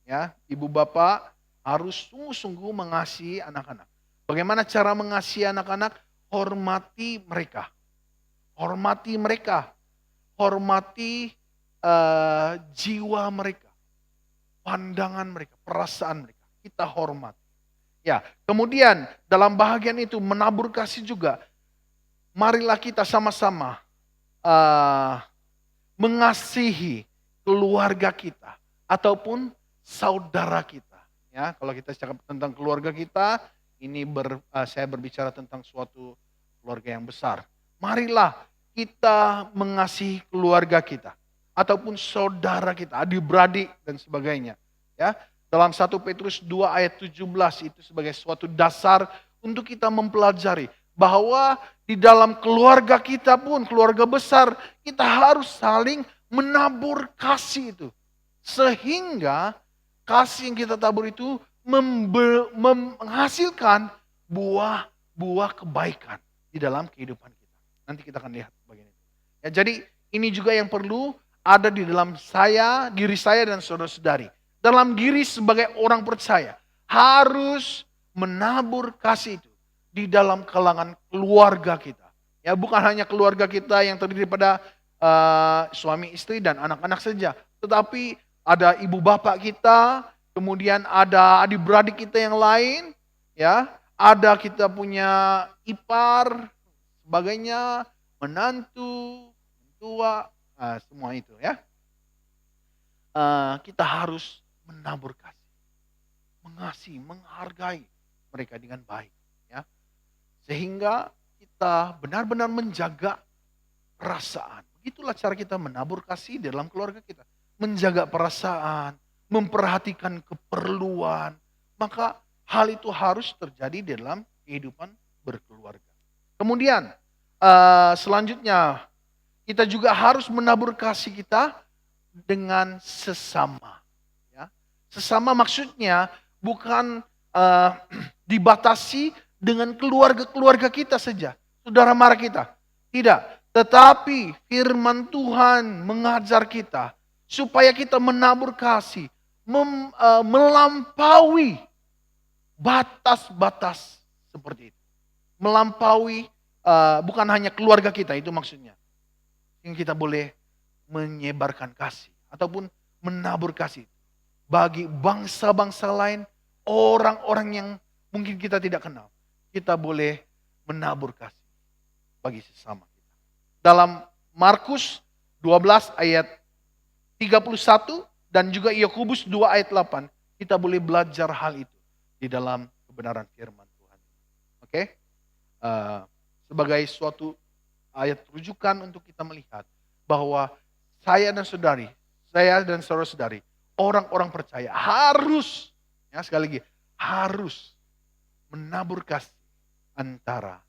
Ya, ibu bapak harus sungguh-sungguh mengasihi anak-anak. Bagaimana cara mengasihi anak-anak? Hormati mereka. Hormati mereka. Hormati jiwa mereka. Pandangan mereka, perasaan mereka. Kita hormati. Ya, kemudian dalam bahagian itu menabur kasih juga. Marilah kita sama-sama mengasihi keluarga kita ataupun saudara kita. Ya, kalau kita cakap tentang keluarga kita, ini saya berbicara tentang suatu keluarga yang besar. Marilah kita mengasihi keluarga kita ataupun saudara kita, adik-beradik dan sebagainya. Ya, dalam 1 Petrus 2 ayat 17 itu sebagai suatu dasar untuk kita mempelajari bahwa di dalam keluarga kita pun, keluarga besar, kita harus saling menabur kasih itu. Sehingga kasih yang kita tabur itu menghasilkan buah kebaikan di dalam kehidupan kita. Nanti kita akan lihat bagian itu. Ya, jadi ini juga yang perlu ada di dalam diri saya dan saudara-saudari. Dalam diri sebagai orang percaya harus menabur kasih itu di dalam kalangan keluarga kita. Ya, bukan hanya keluarga kita yang terdiri pada suami istri dan anak-anak saja, tetapi ada ibu bapak kita, kemudian ada adik-beradik kita yang lain, ya, ada kita punya ipar, sebagainya, menantu, tua, semua itu ya. Kita harus menabur kasih, mengasihi, menghargai mereka dengan baik, ya, sehingga kita benar-benar menjaga perasaan. Begitulah cara kita menabur kasih di dalam keluarga kita. Menjaga perasaan, memperhatikan keperluan. Maka hal itu harus terjadi dalam kehidupan berkeluarga. Kemudian selanjutnya kita juga harus menabur kasih kita dengan sesama. Ya. Sesama maksudnya bukan dibatasi dengan keluarga-keluarga kita saja, saudara mara kita. Tidak, tetapi firman Tuhan mengajar kita supaya kita menabur kasih, melampaui batas-batas seperti itu. Melampaui bukan hanya keluarga kita, itu maksudnya. Yang kita boleh menyebarkan kasih ataupun menabur kasih bagi bangsa-bangsa lain, orang-orang yang mungkin kita tidak kenal. Kita boleh menabur kasih bagi sesama kita. Dalam Markus 12 ayat 31 dan juga Yakobus 2 ayat 8, kita boleh belajar hal itu di dalam kebenaran firman Tuhan. Oke? Sebagai suatu ayat rujukan untuk kita melihat bahwa saya dan saudara-saudari, orang-orang percaya harus, ya sekali lagi, harus menabur kasih antara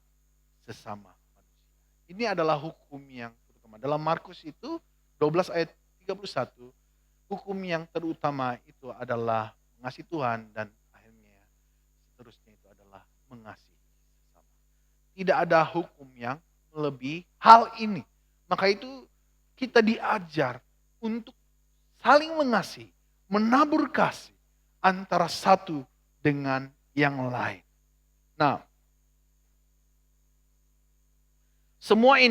sesama manusia. Ini adalah hukum yang terutama. Dalam Markus itu 12 ayat 31, hukum yang terutama itu adalah mengasihi Tuhan dan akhirnya seterusnya itu adalah mengasihi sesama. Tidak ada hukum yang melebihi hal ini. Maka itu kita diajar untuk saling mengasihi, menabur kasih antara satu dengan yang lain. Nah, semua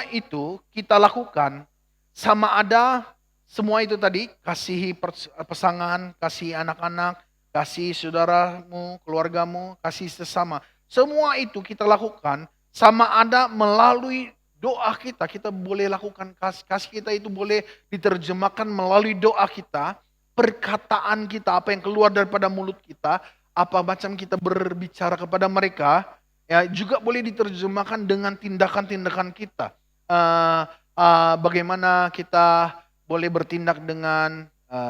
itu kita lakukan sama ada semua itu tadi, kasihi pasangan, kasihi anak-anak, kasihi saudaramu, keluargamu, kasihi sesama. Semua itu kita lakukan sama ada melalui doa kita. Kita boleh lakukan kasih kita itu boleh diterjemahkan melalui doa kita, perkataan kita, apa yang keluar daripada mulut kita, apa macam kita berbicara kepada mereka, ya juga boleh diterjemahkan dengan tindakan-tindakan kita. Bagaimana kita boleh bertindak dengan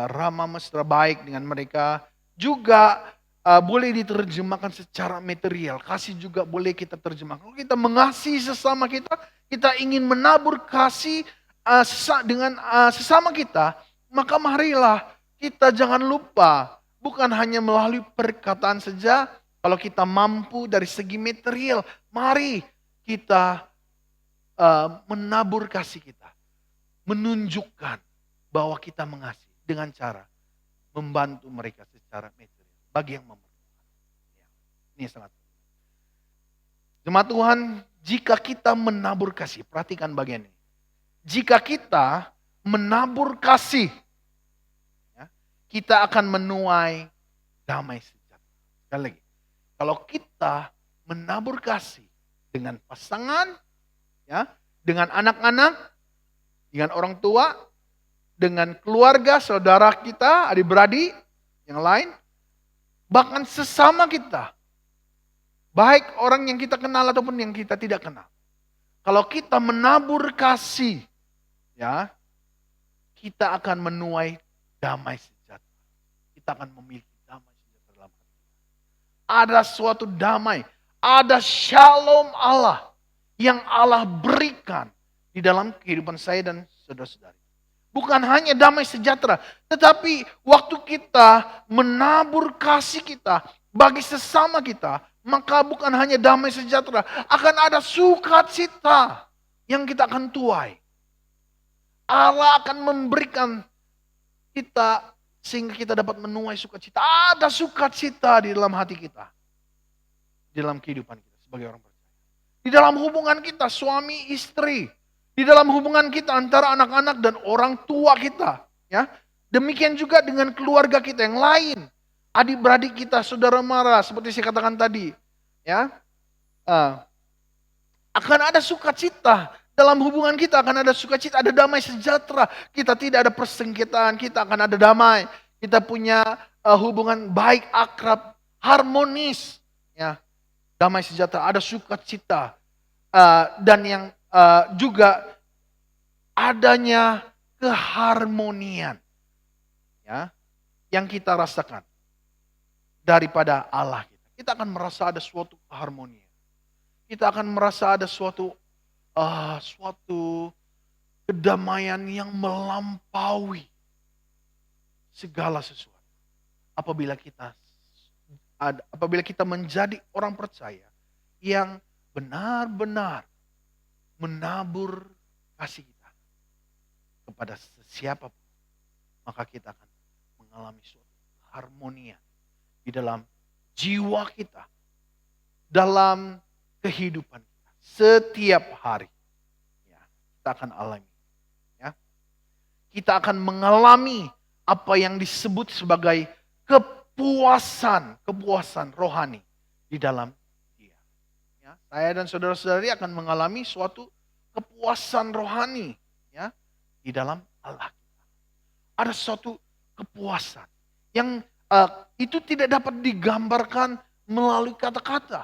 ramah mesra baik dengan mereka. Juga boleh diterjemahkan secara material. Kasih juga boleh kita terjemahkan. Kalau kita mengasihi sesama kita, kita ingin menabur kasih dengan sesama kita, maka marilah kita jangan lupa, bukan hanya melalui perkataan saja, kalau kita mampu dari segi material, mari kita menabur kasih kita. Menunjukkan bahwa kita mengasihi dengan cara membantu mereka secara material. Bagi yang memerlukan. Ini sangat penting. Jemaat Tuhan, jika kita menabur kasih, perhatikan bagian ini. Jika kita menabur kasih, ya, kita akan menuai damai sejahtera. Sekali lagi, kalau kita menabur kasih dengan pasangan, ya, dengan anak-anak, dengan orang tua, dengan keluarga, saudara kita, adik-beradik, yang lain, bahkan sesama kita, baik orang yang kita kenal ataupun yang kita tidak kenal. Kalau kita menabur kasih, ya, kita akan menuai damai sejahtera. Kita akan memiliki damai sejahtera dalam hati. Ada suatu damai, ada shalom Allah yang Allah berikan di dalam kehidupan saya dan saudara-saudari. Bukan hanya damai sejahtera, tetapi waktu kita menabur kasih kita bagi sesama kita, maka bukan hanya damai sejahtera, akan ada sukacita yang kita akan tuai. Allah akan memberikan kita sehingga kita dapat menuai sukacita. Ada sukacita di dalam hati kita, di dalam kehidupan kita sebagai orang percaya. Di dalam hubungan kita suami istri, di dalam hubungan kita antara anak-anak dan orang tua kita, ya. Demikian juga dengan keluarga kita yang lain, adik-beradik kita, saudara mara, seperti saya katakan tadi, ya. Akan ada sukacita dalam hubungan kita, akan ada sukacita, ada damai sejahtera. Kita tidak ada persengketaan, kita akan ada damai. Kita punya hubungan baik, akrab, harmonis, ya. Damai sejahtera, ada sukacita, dan yang juga adanya keharmonian, ya, yang kita rasakan daripada Allah kita. Kita akan merasa ada suatu keharmonian. Kita akan merasa ada suatu kedamaian yang melampaui segala sesuatu. Apabila kita menjadi orang percaya yang benar-benar menabur kasih kita kepada siapapun, maka kita akan mengalami suatu harmonia di dalam jiwa kita, dalam kehidupan kita setiap hari. Ya, kita akan alami. Ya. Kita akan mengalami apa yang disebut sebagai kepuasan rohani di dalam dia. Ya, saya dan saudara-saudari akan mengalami suatu kepuasan rohani, ya, di dalam Allah kita. Ada suatu kepuasan yang itu tidak dapat digambarkan melalui kata-kata.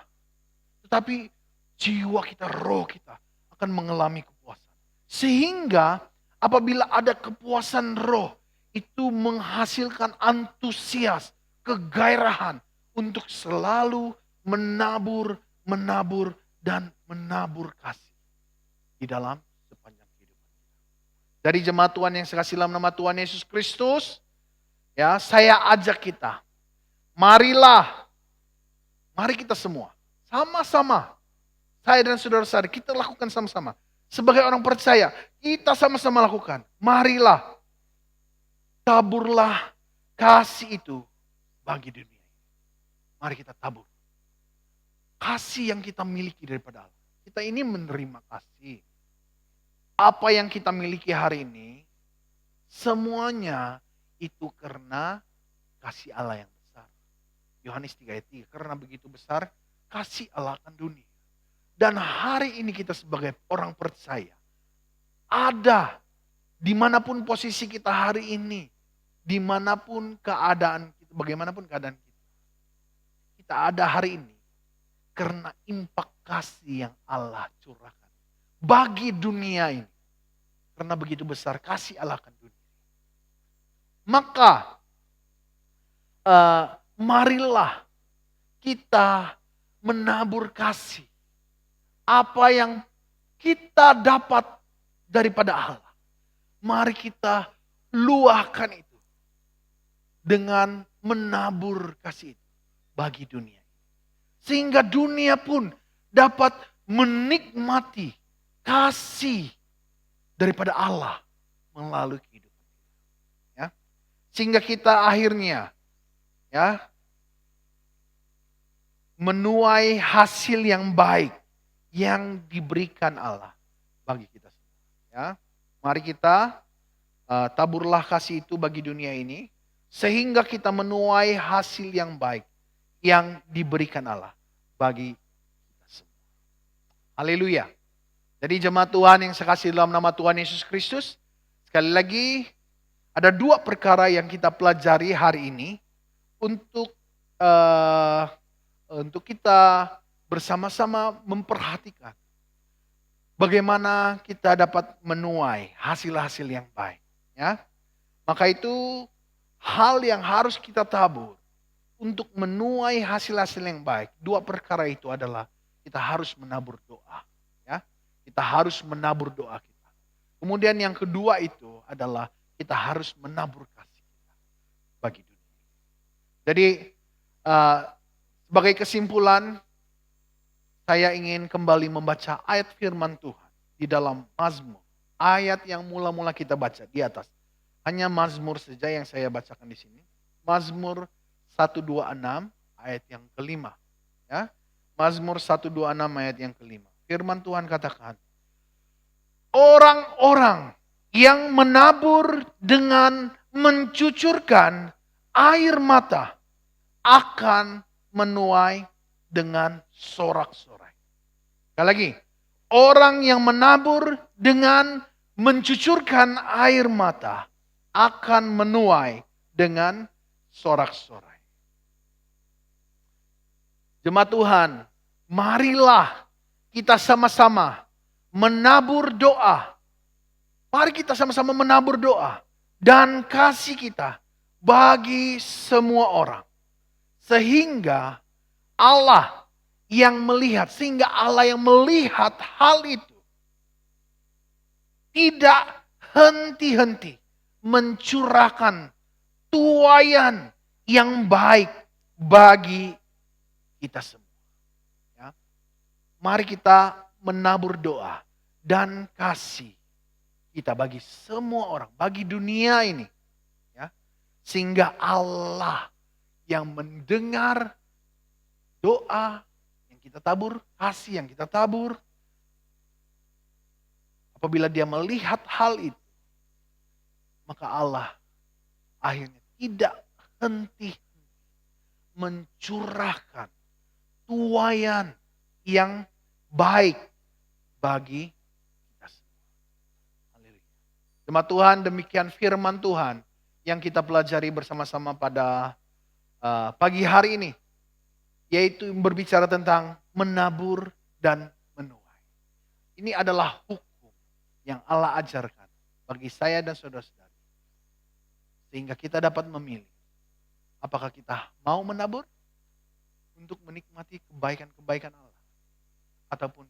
Tetapi jiwa kita, roh kita akan mengalami kepuasan. Sehingga apabila ada kepuasan roh, itu menghasilkan antusias, kegairahan untuk selalu menabur, menabur, dan menabur kasih di dalam sepanjang kehidupan. Dari jemaat Tuhan yang saya kasih dalam nama Tuhan Yesus Kristus, ya, saya ajak kita, mari kita semua, sama-sama, saya dan saudara-saudara, kita lakukan sama-sama. Sebagai orang percaya, kita sama-sama lakukan. Marilah, taburlah kasih itu bagi dunia. Mari kita tabur. Kasih yang kita miliki daripada Allah. Kita ini menerima kasih. Apa yang kita miliki hari ini, semuanya itu karena kasih Allah yang besar. Yohanes 3 ayat 3, karena begitu besar kasih Allah akan dunia. Dan hari ini kita sebagai orang percaya, ada dimanapun posisi kita hari ini, dimanapun keadaan kita, bagaimanapun keadaan kita, kita ada hari ini karena impak kasih yang Allah curahkan bagi dunia ini. Karena begitu besar kasih Allah akan dunia. Maka marilah kita menabur kasih. Apa yang kita dapat daripada Allah, mari kita luahkan itu dengan menabur kasih itu bagi dunia. Sehingga dunia pun dapat menikmati kasih daripada Allah melalui kehidupan. Ya. Sehingga kita akhirnya, ya, menuai hasil yang baik yang diberikan Allah bagi kita semua. Ya. Mari kita taburlah kasih itu bagi dunia ini, sehingga kita menuai hasil yang baik yang diberikan Allah bagi kita semua. Haleluya. Jadi jemaat Tuhan yang saya kasih dalam nama Tuhan Yesus Kristus, sekali lagi ada 2 perkara yang kita pelajari hari ini untuk kita bersama-sama memperhatikan bagaimana kita dapat menuai hasil-hasil yang baik. Ya. Maka itu hal yang harus kita tabur untuk menuai hasil-hasil yang baik. 2 perkara itu adalah kita harus menabur doa. Ya. Kita harus menabur doa kita. Kemudian yang kedua itu adalah kita harus menabur kasih kita bagi dunia. Jadi sebagai kesimpulan, saya ingin kembali membaca ayat firman Tuhan di dalam Mazmur. Ayat yang mula-mula kita baca di atas. Hanya Mazmur saja yang saya bacakan di sini. Mazmur 126 ayat yang kelima. Ya. Mazmur 126 ayat yang kelima. Firman Tuhan katakan, orang-orang yang menabur dengan mencucurkan air mata akan menuai dengan sorak-sorai. Sekali lagi, orang yang menabur dengan mencucurkan air mata akan menuai dengan sorak-sorai. Jemaat Tuhan, marilah kita sama-sama menabur doa. Mari kita sama-sama menabur doa dan kasih kita bagi semua orang. Sehingga Allah yang melihat hal itu tidak henti-henti mencurahkan tuaian yang baik bagi kita semua. Ya. Mari kita menabur doa dan kasih kita bagi semua orang, bagi dunia ini. Ya. Sehingga Allah yang mendengar doa yang kita tabur, kasih yang kita tabur, apabila dia melihat hal itu, maka Allah akhirnya tidak henti mencurahkan tuaian yang baik bagi kita semua. Haleluya. Jemaat Tuhan, demikian firman Tuhan yang kita pelajari bersama-sama pada pagi hari ini, yaitu berbicara tentang menabur dan menuai. Ini adalah hukum yang Allah ajarkan bagi saya dan saudara-saudara, sehingga kita dapat memilih apakah kita mau menabur untuk menikmati kebaikan-kebaikan Allah. Ataupun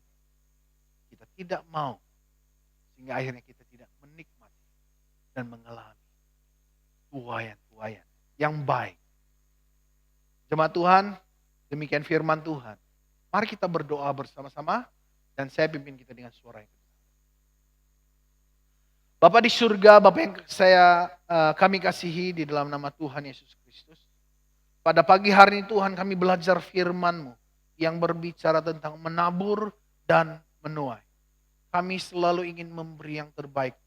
kita tidak mau, sehingga akhirnya kita tidak menikmati dan mengalami tuaian-tuaian yang baik. Jemaat Tuhan, demikian firman Tuhan. Mari kita berdoa bersama-sama dan saya pimpin kita dengan suara yang keras. Bapa di surga, Bapa yang kami kasihi di dalam nama Tuhan Yesus Kristus. Pada pagi hari ini Tuhan kami belajar firman-Mu yang berbicara tentang menabur dan menuai. Kami selalu ingin memberi yang terbaik.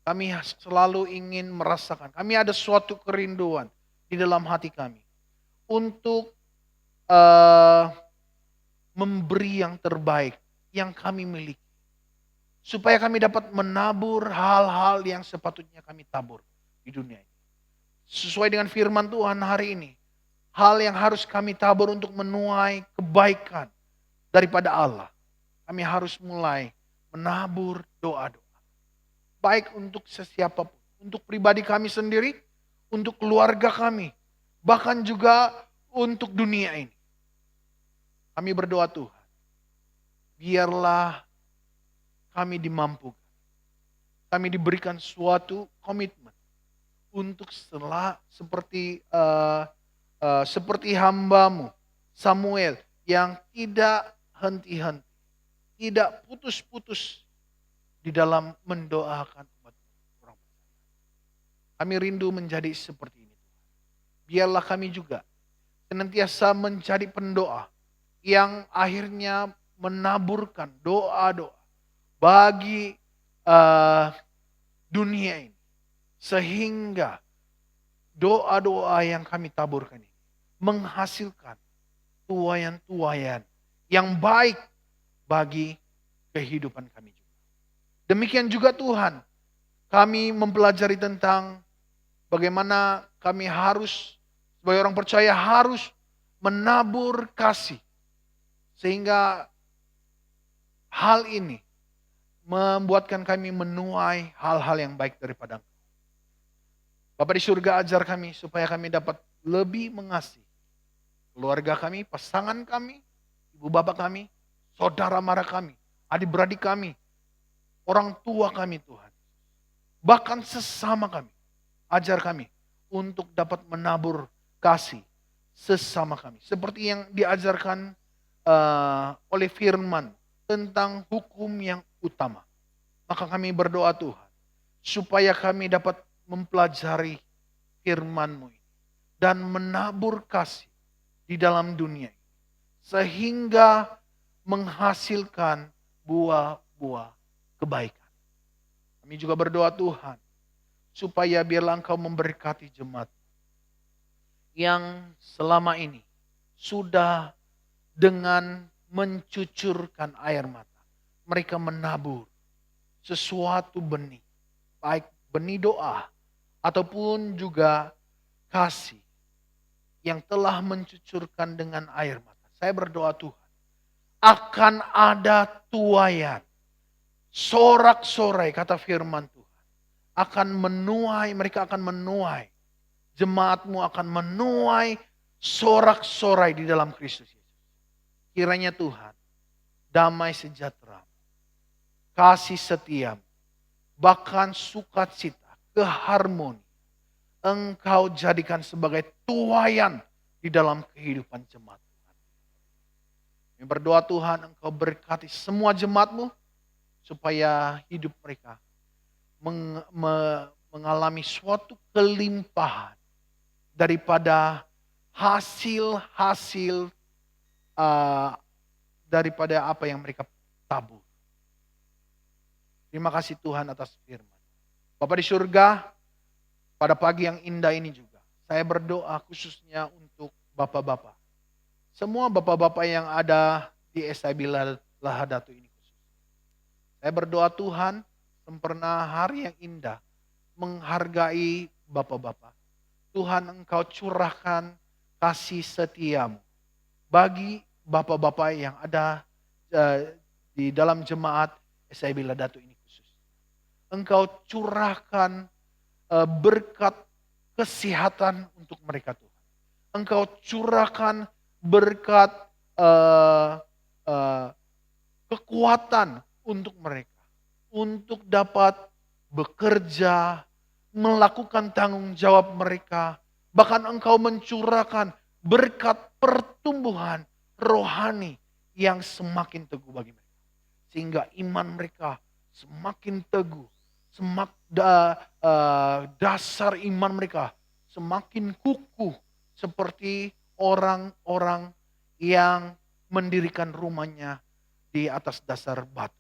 Kami selalu ingin merasakan, kami ada suatu kerinduan di dalam hati kami untuk memberi yang terbaik yang kami miliki. Supaya kami dapat menabur hal-hal yang sepatutnya kami tabur di dunia ini. Sesuai dengan firman Tuhan hari ini. Hal yang harus kami tabur untuk menuai kebaikan daripada Allah. Kami harus mulai menabur doa-doa. Baik untuk sesiapapun. Untuk pribadi kami sendiri. Untuk keluarga kami. Bahkan juga untuk dunia ini. Kami berdoa Tuhan. Biarlah kami dimampukan. Kami diberikan suatu komitmen untuk seperti hamba-Mu Samuel yang tidak henti-henti, tidak putus-putus di dalam mendoakan umat orang. Kami rindu menjadi seperti ini. Biarlah kami juga senantiasa menjadi pendoa yang akhirnya menaburkan doa-doa bagi dunia ini. Sehingga doa-doa yang kami taburkan ini menghasilkan tuaian-tuaian yang baik bagi kehidupan kami juga. Demikian juga Tuhan, kami mempelajari tentang bagaimana kami harus, sebagai orang percaya harus menabur kasih. Sehingga hal ini membuatkan kami menuai hal-hal yang baik daripada Engkau. Bapa di surga, ajar kami supaya kami dapat lebih mengasihi keluarga kami, pasangan kami, ibu bapak kami, saudara mara kami, adik-beradik kami, orang tua kami Tuhan. Bahkan sesama kami. Ajar kami untuk dapat menabur kasih sesama kami. Seperti yang diajarkan oleh firman tentang hukum yang utama. Maka kami berdoa Tuhan, supaya kami dapat mempelajari firman-Mu ini dan menabur kasih di dalam dunia ini. Sehingga menghasilkan buah-buah kebaikan. Kami juga berdoa Tuhan, supaya biarlah Engkau memberkati jemaat yang selama ini sudah dengan mencucurkan air mata. Mereka menabur sesuatu benih. Baik benih doa ataupun juga kasih yang telah mencucurkan dengan air mata. Saya berdoa Tuhan, akan ada tuaian. Sorak-sorai kata firman Tuhan. Akan menuai, mereka akan menuai. Jemaat-Mu akan menuai sorak-sorai di dalam Kristus Yesus. Kiranya Tuhan, damai sejahtera, kasih setia, bahkan sukacita, keharmoni, Engkau jadikan sebagai tuaian di dalam kehidupan jemaat Tuhan. Kami berdoa Tuhan, Engkau berkati semua jemaat-Mu, supaya hidup mereka mengalami suatu kelimpahan daripada hasil-hasil daripada apa yang mereka tabur. Terima kasih Tuhan atas firman. Bapa di surga, pada pagi yang indah ini juga, saya berdoa khususnya untuk bapak-bapak. Semua bapak-bapak yang ada di SIB Lahadatul ini khusus. Saya berdoa Tuhan, sempurna hari yang indah, menghargai bapak-bapak. Tuhan, Engkau curahkan kasih setia-Mu bagi bapak-bapak yang ada di dalam jemaat SIB Lahadatul ini khusus. Engkau curahkan berkat kesehatan untuk mereka Tuhan. Engkau curahkan berkat eh, eh, kekuatan untuk mereka, untuk dapat bekerja, melakukan tanggung jawab mereka. Bahkan Engkau mencurahkan berkat pertumbuhan rohani yang semakin teguh bagi mereka. Sehingga iman mereka semakin teguh, dasar iman mereka semakin kukuh seperti orang-orang yang mendirikan rumahnya di atas dasar batu.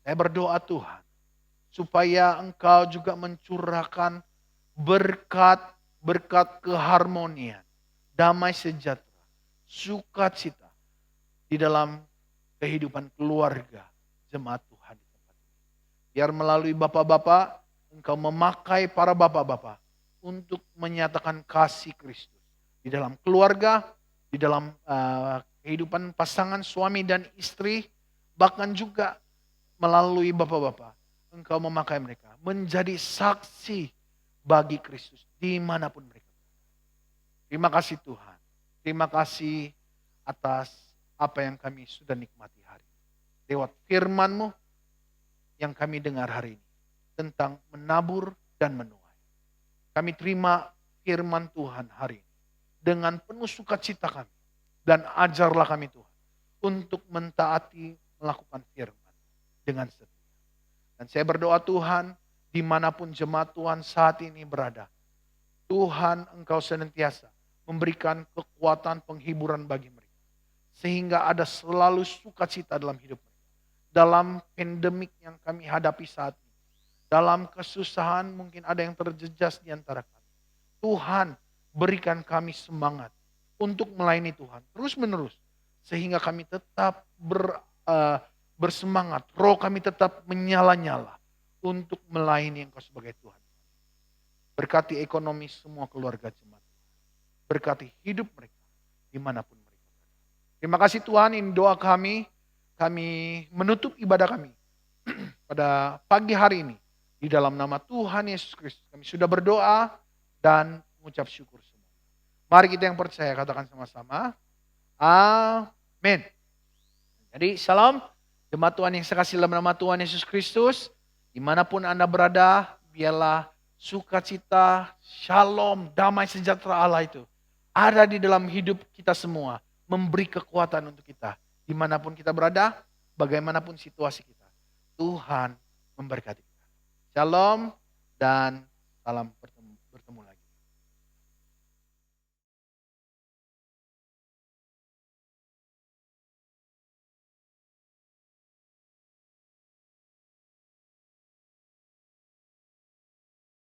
Saya berdoa Tuhan, supaya Engkau juga mencurahkan berkat keharmonian, damai sejahtera, sukacita di dalam kehidupan keluarga jemaat Tuhan di tempat ini. Biar melalui bapak-bapak, Engkau memakai para bapak-bapak untuk menyatakan kasih Kristus di dalam keluarga, di dalam kehidupan pasangan suami dan istri, bahkan juga melalui bapak-bapak. Engkau memakai mereka menjadi saksi bagi Kristus dimanapun mereka. Terima kasih Tuhan. Terima kasih atas apa yang kami sudah nikmati hari ini. Lewat firman-Mu yang kami dengar hari ini. Tentang menabur dan menuai. Kami terima firman Tuhan hari ini. Dengan penuh sukacita kami. Dan ajarlah kami Tuhan. Untuk mentaati melakukan firman. Dengan setia. Dan saya berdoa Tuhan. Dimanapun jemaat Tuhan saat ini berada. Tuhan Engkau senantiasa memberikan kekuatan penghiburan bagi mereka. Sehingga ada selalu sukacita dalam hidup mereka. Dalam pandemik yang kami hadapi saat ini. Dalam kesusahan mungkin ada yang terjejas di antara kami. Tuhan berikan kami semangat untuk melayani Tuhan. Terus menerus. Sehingga kami tetap bersemangat. Roh kami tetap menyala-nyala. Untuk melayani Engkau sebagai Tuhan. Berkati ekonomi semua keluarga jemaat. Berkati hidup mereka dimanapun mereka berada. Terima kasih Tuhan, ini doa kami. Kami menutup ibadah kami pada pagi hari ini. Di dalam nama Tuhan Yesus Kristus. Kami sudah berdoa dan mengucap syukur semua. Mari kita yang percaya katakan sama-sama. Amin. Jadi salam. Jemaat Tuhan yang saya kasih dalam nama Tuhan Yesus Kristus. Dimanapun Anda berada, biarlah sukacita, shalom, damai sejahtera Allah itu ada di dalam hidup kita semua. Memberi kekuatan untuk kita. Dimanapun kita berada, bagaimanapun situasi kita. Tuhan memberkati kita. Shalom dan salam bertemu lagi.